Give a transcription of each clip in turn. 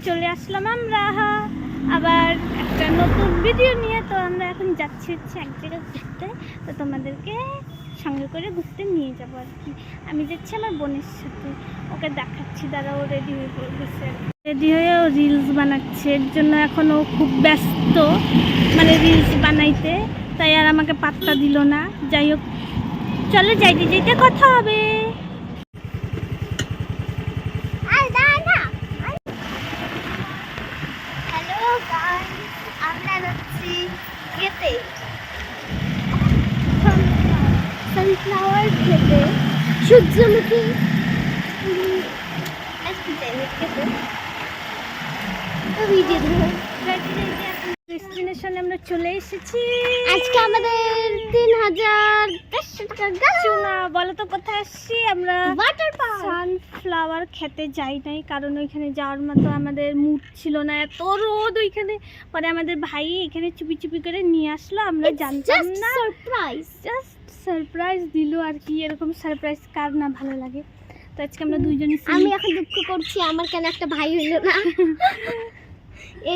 চলে আসলাম আমরা আবার একটা নতুন ভিডিও নিয়ে। তো আমরা এখন যাচ্ছি হচ্ছে এক জায়গায় ঘুরতে, তো তোমাদেরকে সঙ্গে করে ঘুরতে নিয়ে যাবো আর কি। আমি যাচ্ছি আমার বোনের সাথে, ওকে দেখাচ্ছি, দাঁড়া ও রেডি হয়ে পড়েছে, রেডি হয়ে ও রিলস বানাচ্ছে। এর জন্য এখন ও খুব ব্যস্ত, মানে রিলস বানাইতে, তাই আর আমাকে পাত্তা দিল না। যাই হোক, চলো যাইতে যাইতে কথা হবে। সানফ্লাওয়ার খেতে, সূর্যমুখী ডেস্টিনেশনে আমরা চলে এসেছি। আজকে আমাদের ৩,৫০০ টাকা চুনা। বলো তো কোথায় আসছি আমরা? Water park. সানফ্লাওয়ার খেতে যাই নাই, কারণ ওইখানে যাওয়ার মতো আমাদের মুড ছিল না, এত রোদ ওইখানে। পরে আমাদের ভাই এখানে চুপি চুপি করে নিয়ে আসলো, আমরা জানতাম না। জাস্ট সারপ্রাইজ দিল আর কি। এরকম সারপ্রাইজ কার না ভালো লাগে? তো আজকে আমরা দুইজনই। আমি এখন দুঃখ করছি, আমার কেন একটা ভাই হইলো না।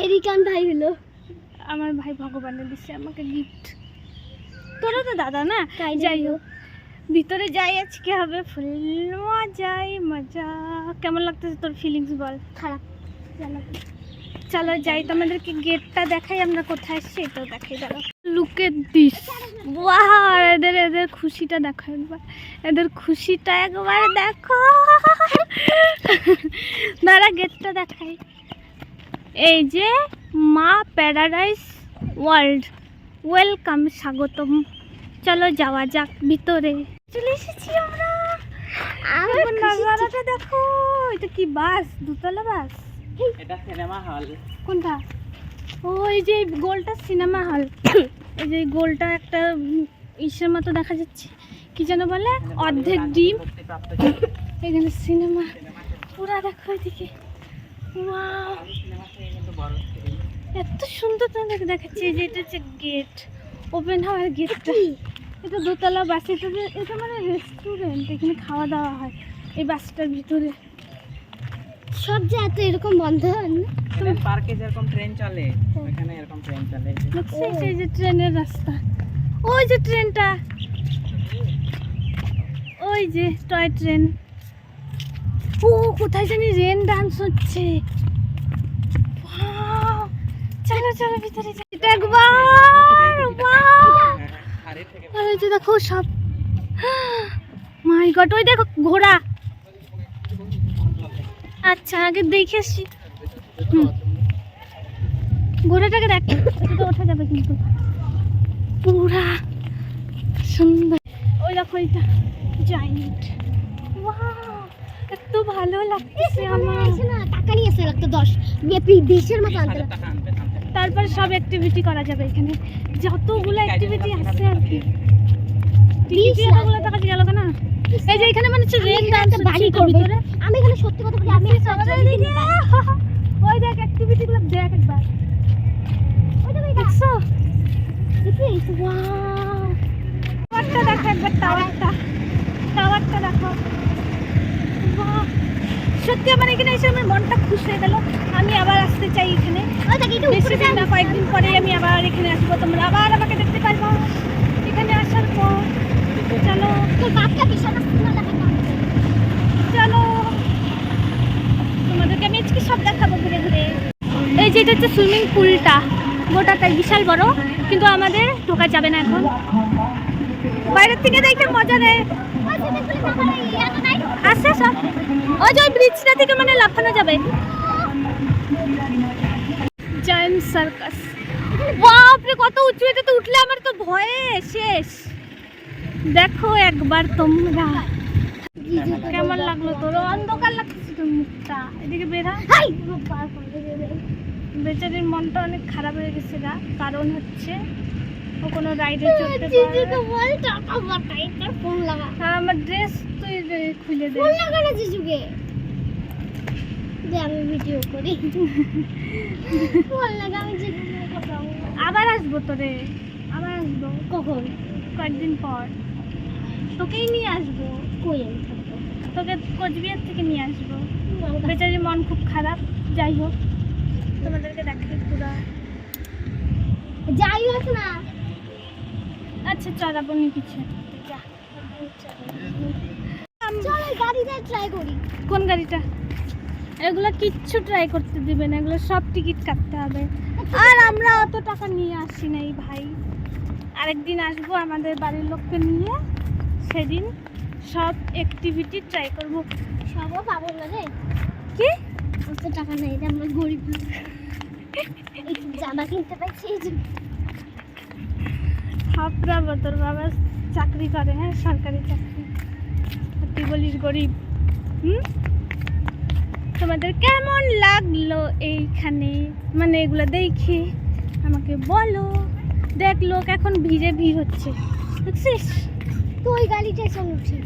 এরই কেন ভাই হলো? আমার ভাই ভগবানের দিচ্ছে আমাকে গিফট। তোরা তো দাদা না। যাই হোক, ভিতরে যাই, আজকে হবে ফুল মজাই মজা। কেমন লাগতেছে তোর ফিলিংস বল? খারাপ। চলো যাই, তোমাদেরকে গেটটা দেখাই, আমরা কোথায় এসেছি এটাও দেখাই। দাঁড়াও, লুক এট দিস। ওয়াও, এদের খুশিটা দেখো একবার, এদের খুশিটা একবার দেখো। দাঁড়া, গেটটা দেখাই। এই যে মা প্যারাডাইস ওয়ার্ল্ড, ওয়েলকাম, স্বাগতম। চলো যাওয়া যাক ভিতরে। চলে এসেছি আমরা। নাজারাটা দেখো, এটা কি বাস? দুতলা বাস। এটা সিনেমা হল। কোনটা? ওই যে গোলটা সিনেমা হল। এই যে গোলটা একটা ইসের মতো দেখা যাচ্ছে, কি যেন বলে, অর্ধেক ডিম। এখানে সিনেমা পুরা দেখো এদিকে। ওয়াও, এত সুন্দর তোমাদেরকে দেখাচ্ছি। এই যে এটা হচ্ছে গেট, ওপেন হওয়ার গেটটা। এটা দোতলা বাস, এটা মানে রেস্টুরেন্ট, এখানে খাওয়া দাওয়া হয় এই বাসটার ভিতরে। সব জায়গাতে এরকম বন্ধ হয় না? পার্কে যেরকম ট্রেন চলে, ওখানে এরকম ট্রেন চলে। এই যে ট্রেনের রাস্তা, ওই যে ট্রেনটা, ওই যে টয় ট্রেন। ও কোথায় জানি রেন ডান্স হচ্ছে। চলো চলো ভিতরে যাই একবার। আর এই যে দেখো সব, মাই গড, ওই দেখো ঘোড়া। আচ্ছা, আগে দেখে আসি। ঘোড়াটাকে দেখ, তো ওঠা যাবে কিন্তু পুরা সুন্দর। ওই দেখো এটা জায়ান্ট। ওয়াও, এত ভালো লাগছে আমার। টাকা নিয়ে এসে লাগতো 10 20-এর মতো আনতে। তারপর সব অ্যাক্টিভিটি করা যাবে এখানে, যতগুলো অ্যাক্টিভিটি আছে আর কি। টিকিটগুলো টাকা দিয়ে গেল না। এই যে এখানে মানে হচ্ছে রেন ডান্স বাড়ি ভিতরে। আমি এখানে সত্যি কথা বলি, আমি ওই দেখ অ্যাক্টিভিটিগুলো দেখ একবার। দেখছো? ওয়াও, টাওয়ারটা দেখো একবার, টাওয়ারটা দেখো। সত্যি আমার এখানে এসে আমার মনটা খুশি হয়ে গেল। আমি আবার আসতে চাই এখানে। বেশি দিন না, কয়েকদিন পরে আমি আবার এখানে আসবো, তোমরা আবার আমাকে দেখতে পারবো এখানে আসার পর। চলো, তোর বাপটা বিশাল চলো, তোমাদেরকে আমি আজকে সব দেখাবো ঘুরে ঘুরে। এই যে এটা হচ্ছে সুইমিং পুলটা, গোটাটাই বিশাল বড়, কিন্তু আমাদের ঢোকা যাবে না এখন। বাইরের থেকে দেখতে মজা নেই। আসছে সব, ওই যে ব্রিজটা থেকে মানে লাফানো যাবে। Giant circus. বাপরে কত উঁচু, এটা তো উঠলে আমার তো ভয়ে শেষ। দেখো একবার তোমরা, কেমন লাগলো তোর? অন্ধকার লাগছে তোর মুখটা, এদিকে বেরা। বেচারির মনটা অনেক খারাপ হয়ে গেছে গা, কারণ হচ্ছে ও কোনো রাইডে চড়তে পারে। আমার ড্রেস তুই খুলে দে। জিজুকে আমি ভিডিও করি। আবার আসবো তোরে, আবার আসবো। কখন? কয়েকদিন পর তোকেই নিয়ে আসবো। কই আমি থাকবো? তোকে কোচবিহার থেকে নিয়ে আসবো। বেচারির মন খুব খারাপ। যাই হোক, তোমাদেরকে দেখাই পুরা। যাই হোক না, আচ্ছা চড়াবো নি পিছে যা। চলো গাড়িটা ট্রাই করি। কোন গাড়িটা? এগুলো কিচ্ছু ট্রাই করতে দিবে না, এগুলো সব টিকিট কাটতে হবে। আর আমরা অত টাকা নিয়ে আসি নাই ভাই, আরেকদিন আসবো আমাদের বাড়ির লোককে নিয়ে, সেদিন সব অ্যাক্টিভিটি ট্রাই করব। সবও পাবো না রে, কি অত টাকা নেই রে, আমরা গরিব লোক। একটু জামা কিনতে পারছি এই জন্য। হাফরাবো, তোর বাবা চাকরি করে, হ্যাঁ সরকারি চাকরি, আর তুই বলিস গরিব। তোমাদের কেমন লাগলো এইখানে, মানে এগুলো দেখে আমাকে বলো। দেখ লোক এখন ভিড়ে ভিড় হচ্ছে, দেখছিস? তো ওই গাড়িটাই চল উঠি।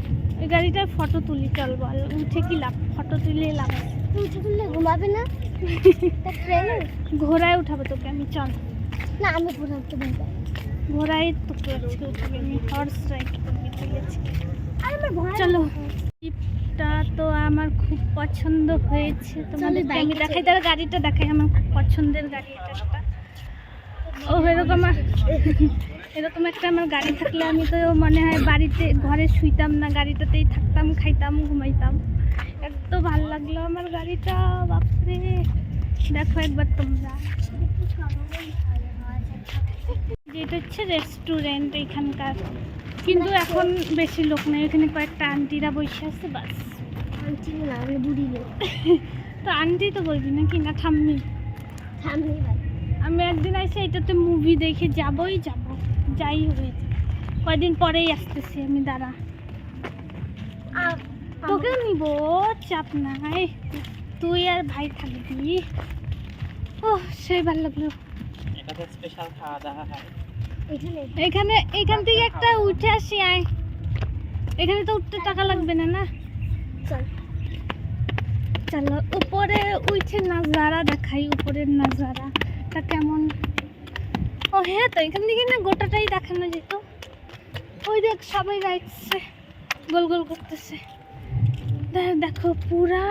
ওই গাড়িটায় ফটো তুলি, চল বল উঠে কি লাভ, ফটো তুলে লাভ আছে? উঠে তুললে ঘুমাবে না? তা ট্রেনে ঘোড়ায় উঠাবো তোকে আমি, চল। না, আমি ঘুরাতে পারবো। ঘোড়ায় তোকে আজকে উঠাবে, আমি হর্স রাইড করবি, ঠিক আছে? আর আমার ভয় চলো। জিপটা তো আমার খুব পছন্দ হয়েছে, তোমাদের চলো, আমি বাইকে দেখাই, চলো। তার গাড়িটা দেখাই, আমার খুব পছন্দের গাড়ি এটা একটা। ও এরকম এরকম একটা আমার গাড়ি থাকলে আমি তো মনে হয় বাড়িতে ঘরে শুইতাম না, গাড়িটাতেই থাকতাম, খাইতাম, ঘুমাইতাম। এত ভালো লাগলো আমার গাড়িটা, বাপরে। দেখো একবার তোমরা, যেটা হচ্ছে রেস্টুরেন্ট এখানকার, কিন্তু এখন বেশি লোক নেই, এখানে কয়েকটা আন্টিরা বসে আছে বাস। আনছি না, আমি বুড়ি লোক। তো আন্টি তো বলবি নাকি, না ঠাম্মি? থামনি ভাই। আমি একদিন এসে এটাতে মুভি দেখে যাবই যাব, যাই হয়েছে, কয়দিন পরেই আসতেছি আমি, দাঁড়া তোকেও নিব, চাপ নাই, তুই আর ভাই থাকবি। ও সেই ভালো লাগলো। এটাতে স্পেশাল খাওয়া দাওয়া হয় এখানে এখান থেকে একটা উঠে আসি, আয়। এখানে তো উঠতে টাকা লাগবে না, না? চল। চলো উপরে উঠে নাজারা দেখাই, উপরের নাজারাটা কেমন। ও হ্যাঁ, তো এখান থেকে না গোটাটাই দেখানো যেত। ওই দেখ সবাই যাচ্ছে, গোল গোল করতেছে, দেখো পুরা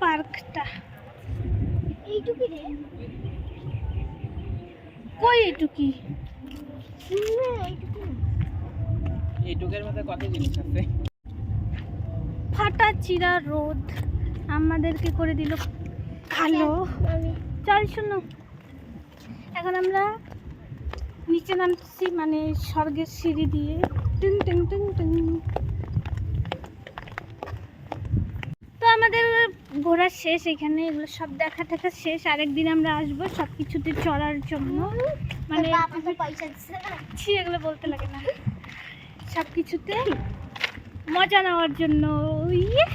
পার্কটা। এইটুকু রে, কই এইটুকি? এইটুকু এইটুকের মধ্যে কত জিনিস আছে। ফাটা চিরা রোদ আমাদেরকে করে দিল কালো। আমি চল শুনো, এখন আমরা নিচে নামছি, মানে স্বর্গের সিঁড়ি দিয়ে, টিং টিং টিং টিং। তো আমাদের ঘোরা শেষ এখানে, এগুলো সব দেখা টাকা শেষ। আরেকদিন আমরা আসবো সব কিছুতে চড়ার জন্য, মানে বাবা তো পয়সা দিচ্ছে না। ছি, এগুলো বলতে লাগে না, সব কিছুতে মজা নেওয়ার জন্য। ইয়ে,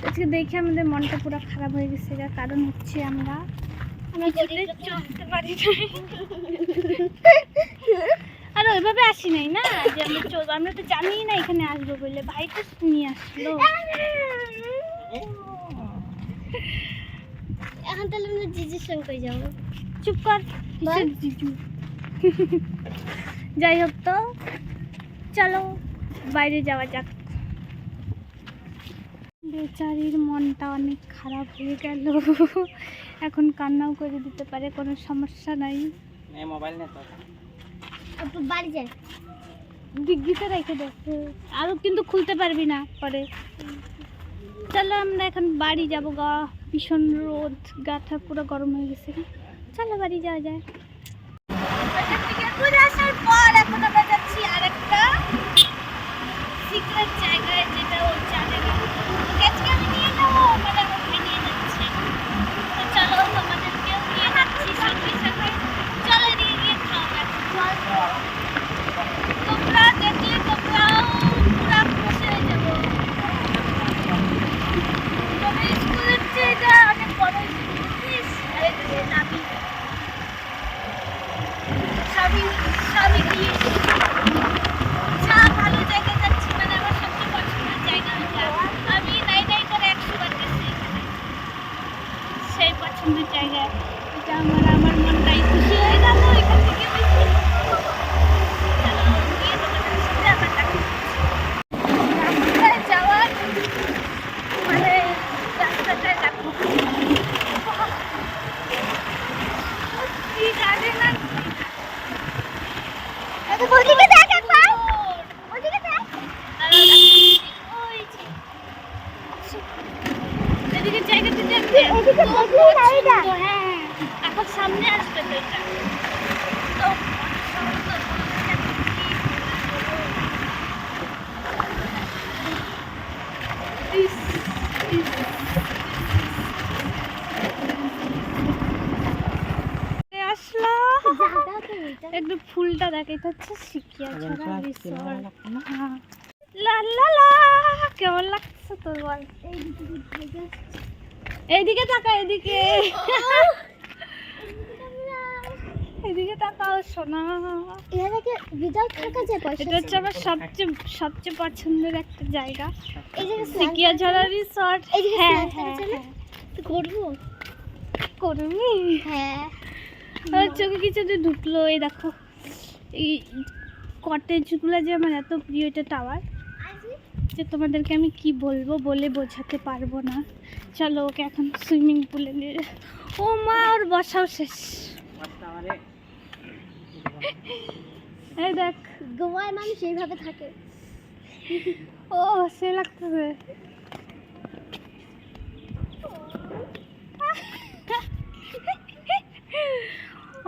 আজকে দেখে আমাদের মনটা পুরো খারাপ হয়ে গেছে, যার কারণ হচ্ছে আমরা কিছুতে চলতে পারি না। আর ওইভাবে আসি নাই না যে আমরা চলবো, আমরা তো জানিই না এখানে আসবো বলে, ভাই তো নিয়ে আসলো। এখন তাহলে আমরা জিজুর সঙ্গে কই যাবো? চুপ কর, কিসের জিজু? যাই হোক, তো চলো বাইরে যাওয়া যাক। বেচারির মনটা অনেক খারাপ হয়ে গেল, এখন কান্নাও করে দিতে পারে, কোনো সমস্যা নাই। মোবাইল নে তো, আপু বাড়ি যায়। ডিগ্রিতে রেখে দেখো, আরও কিন্তু খুলতে পারবি না পরে। চলো আমরা এখন বাড়ি যাবো গা, ভীষণ রোদ, গাটা পুরো গরম হয়ে গেছে। চলো বাড়ি যাওয়া যায়। ঘুরে আসার পর এখন আমরা যাচ্ছি আরেকটা সিক্রেট জায়গায়, যেটা ওই জায়গা আজকে আমি নিয়ে যাবো, মানে আমার ভাই নিয়ে যাচ্ছে। তো চলো তোমাদেরকেও নিয়ে যাচ্ছি সঙ্গে সঙ্গে, চলো এদিকে গিয়ে খাওয়া যাক। তোমরা দেখলে তোমরাও পুরা খুশি হয়ে যাবো। তবে স্কুলের চেয়ে অনেক বড় স্কুল, আর এটা যে নাবি সবই দিয়ে যা ভালো জায়গায় যাচ্ছি, মানে আমার সবচেয়ে পছন্দের জায়গা এটা। আমি নাই নাই করে 100 বার গেছি এখানে, সেই পছন্দের জায়গায় এটা আমার মনটাই খুশি হয়ে গেল এখান থেকে বেশি। চলো গিয়ে তোমাদের সাথে আবার দেখা হচ্ছে। রাস্তায় যাওয়ার মানে রাস্তাটায় দেখো ওইদিকে জায়গাটা দেখবে এদিকে তো দেখলি গাড়িটা? পছন্দ, হ্যাঁ এখন সামনে আসবে তো এটা তো সুন্দর, ইস, ইস। এ আসলাম জায়গা তো এটা। একটু ফুলটা দেখে, এটা হচ্ছে সিকিয়াছড়া রিসর্ট। হ্যাঁ। লা লা লা, কেমন লাগছে তোর বল? এইদিকে তাকা, এদিকে এদিকে তাকাও সোনা। এখানে কি রিজার্ভ থাকা যায় পয়সা? এটা হচ্ছে আমার সবচেয়ে পছন্দের একটা জায়গা, এই যে সিকিয়াছড়া রিসর্ট। এই যে হ্যাঁ স্নান হ্যাঁ করা চলে? হ্যাঁ। করবো, করবি? হ্যাঁ। আমার চোখে কিছু যে ঢুকলো, এই দেখো এই কটেজগুলো যে আমার এত প্রিয়, এটা টাওয়ার যে তোমাদেরকে আমি কি বলবো, বলে বোঝাতে পারবো না। চলো ওকে এখন সুইমিং পুলে নিয়ে, ও মা ওর বসাও শেষ। এই দেখ গোয়ায় মানুষ এইভাবে থাকে। ও সে লাগতেছে।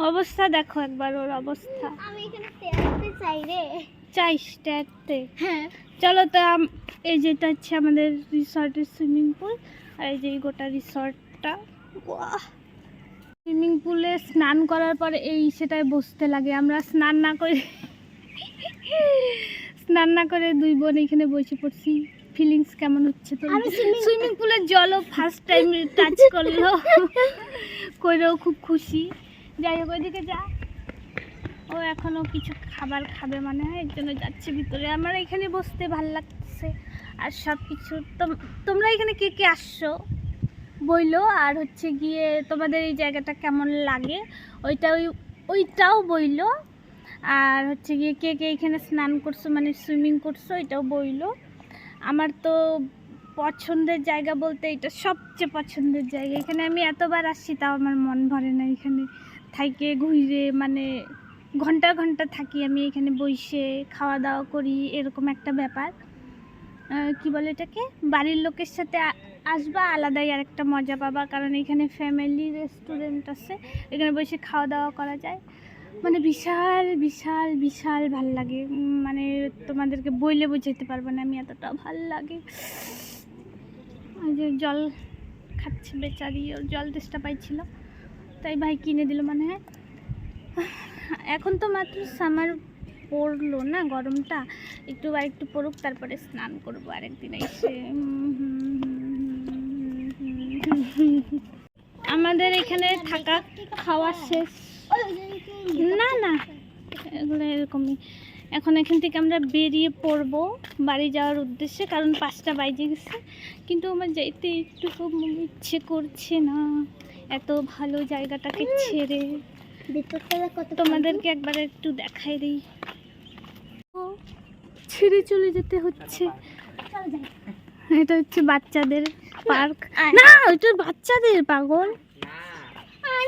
অবস্থা দেখো একবার ওর অবস্থা, আমি এখানে তেড়াতে চাই রে। চাইস দেখতে। হ্যাঁ। চলো তো এই যেটা হচ্ছে আমাদের রিসর্টের সুইমিং পুল, আর এই যে এই গোটা রিসর্টটা। সুইমিং পুলে স্নান করার পরে এই সেটাই বসতে লাগে, আমরা স্নান না করে দুই বোন এখানে বসে পড়ছি। ফিলিংস কেমন হচ্ছে তো? সুইমিং পুলের জলও ফার্স্ট টাইম টাচ করলো, করেও খুব খুশি। যাই হোক ওইদিকে যা, ও এখনো কিছু খাবার খাবে মানে হয়, এর জন্য যাচ্ছে ভিতরে। আমার এখানে বসতে ভাল লাগছে আর সব কিছু। তোমরা এখানে কে কে আসছো বইলো, আর হচ্ছে গিয়ে তোমাদের এই জায়গাটা কেমন লাগে ওইটাও বইলো, আর হচ্ছে গিয়ে কে কে এখানে স্নান করছো মানে সুইমিং করছো এটাও বইলো। আমার তো পছন্দের জায়গা বলতে এটা সবচেয়ে পছন্দের জায়গা। এখানে আমি এতবার আসছি তাও আমার মন ভরে না, এখানে থাইকে ঘুরে মানে ঘন্টা ঘন্টা থাকি আমি এখানে বসে, খাওয়া দাওয়া করি, এরকম একটা ব্যাপার। কি বলে এটাকে, বাড়ির লোকের সাথে আসবা আলাদাই আর একটা মজা পাবা, কারণ এখানে ফ্যামিলি রেস্টুরেন্ট আছে, এখানে বসে খাওয়া দাওয়া করা যায়, মানে বিশাল বিশাল বিশাল ভাল লাগে। মানে তোমাদেরকে বইলে বোঝাতে পারবো না আমি, এতটা ভাল লাগে। যে জল খাচ্ছে বেচারি, ওর জল তেষ্টা পাইছিল তাই ভাই কিনে দিল মানে। হয় এখন তো মাত্র সামার পড়লো না, গরমটা একটু আর একটু পড়ুক, তারপরে স্নান করবো আরেকদিন এসে। আমাদের এখানে থাকা খাওয়া শেষ। না না এগুলো এরকমই। এখন এখান থেকে আমরা বেরিয়ে পড়বো বাড়ি যাওয়ার উদ্দেশ্যে, কারণ 5টা বাজে গেছে, কিন্তু আমার যাইতে একটু ইচ্ছে করছে না এত ভালো জায়গাটাকে ছেড়ে। তোমাদেরকে একবার একটু দেখাই দিই, ছেড়ে চলে যেতে হচ্ছে। এটা হচ্ছে বাচ্চাদের পার্ক। না ওইটা বাচ্চাদের, পাগল,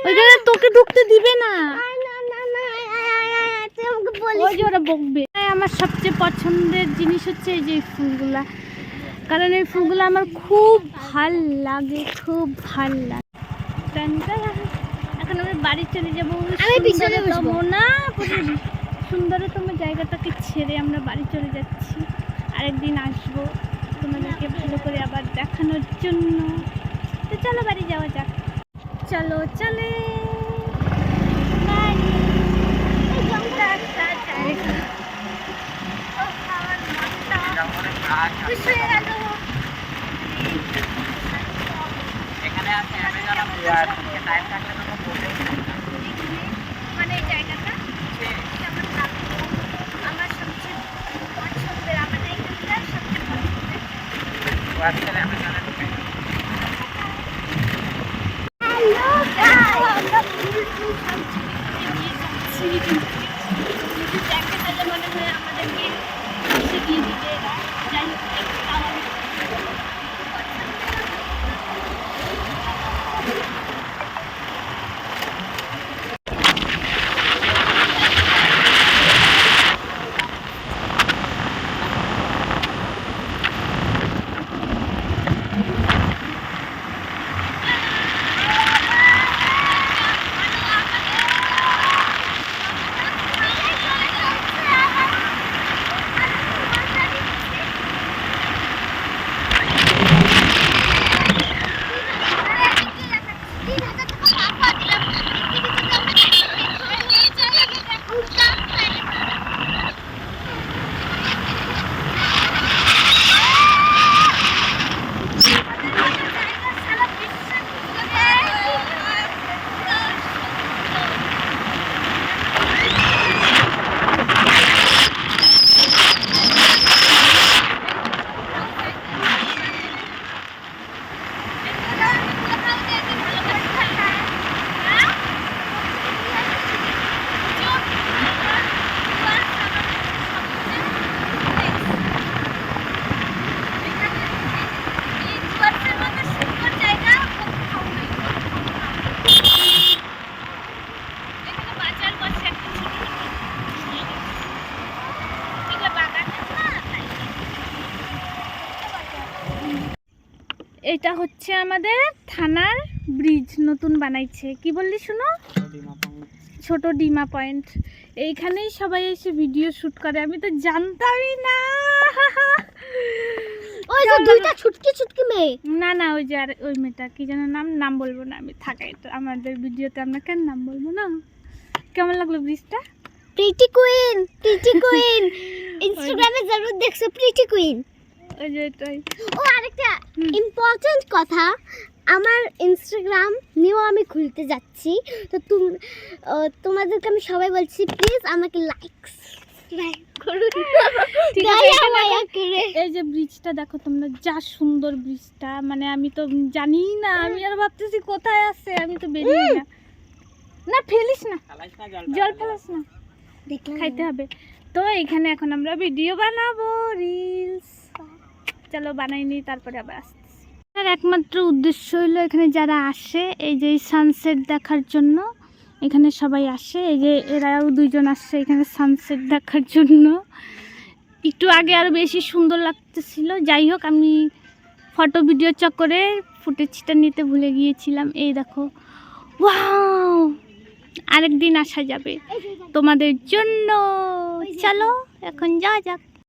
ওইখানে তোকে ঢুকতে দিবে না, ওই যে ওরা বকবে। আমার সবচেয়ে পছন্দের জিনিস হচ্ছে এই যে ফুলগুলা, কারণ এই ফুলগুলো আমার খুব ভাল লাগে, খুব ভাল লাগে। এখন আমরা বাড়ি চলে যাবো, সুন্দরতম জায়গাটাকে ছেড়ে আমরা বাড়ি চলে যাচ্ছি। আরেকদিন আসবো তোমাদেরকে ভালো করে আবার দেখানোর জন্য। তো চলো বাড়ি যাওয়া যাক, চলো চলে। মানে এই জায়গাটা কেমন লাগলো, আমার সবচেয়ে পছন্দের, আমাদের এখানকার সবচেয়ে পছন্দের। মনে হয় আমাদেরকে দিয়ে দিবে, যাই হোক এইটা হচ্ছে আমাদের থানার ব্রিজ, নতুন বানাইছে। কি বললি শুনো? ছোট ডিমা পয়েন্ট। এইখানেই সবাই এসে ভিডিও শুট করে, আমি তো জানতামই না। ওই যে দুইটা ছুটকি ছুটকি মেয়ে। না না, ওই যে আর ওই মেয়েটা কি যেন নাম বলবো না আমি, থাকাই তো আমাদের ভিডিওতে, আমরা কেন নাম বলবো না। কেমন লাগলো ব্রিজটা? Pretty queen, pretty queen. ইনস্টাগ্রামে জরুর দেখছো প্রিটি কুইন। ওই যে এটাই। ও আরেকটা ইম্পর্টেন্ট কথা, আমার ইনস্টাগ্রাম নিয়েও আমি খুলতে যাচ্ছি, তো তোমাদেরকে আমি সবাই বলছি প্লিজ আমাকে লাইক করুন। ঠিক আছে, দয়া এখানে মায়া এখন করে। এই যে ব্রিজটা দেখো তোমরা, যা সুন্দর ব্রিজটা, মানে আমি তো জানি না, আমি আর ভাবতেছি কোথায় আছে, আমি তো বেরিয়ে না। না ফেলিস না, জল ফেলাস না, খাইতে হবে। তো এখানে এখন আমরা ভিডিও বানাবো, রিলস। চলো বানাই নি, তারপরে আবার আসতেছি। আর একমাত্র উদ্দেশ্য হলো এখানে যারা আসে, এই যে সানসেট দেখার জন্য এখানে সবাই আসে। এই যে এরাও দুইজন আসছে এখানে সানসেট দেখার জন্য। একটু আগে আরও বেশি সুন্দর লাগতেছিল। যাই হোক, আমি ফটো ভিডিও চক্করে ফুটেজটা নিতে ভুলে গিয়েছিলাম। এই দেখো, ওয়াও, আরেকদিন আসা যাবে তোমাদের জন্য। চলো এখন যাওয়া যাক।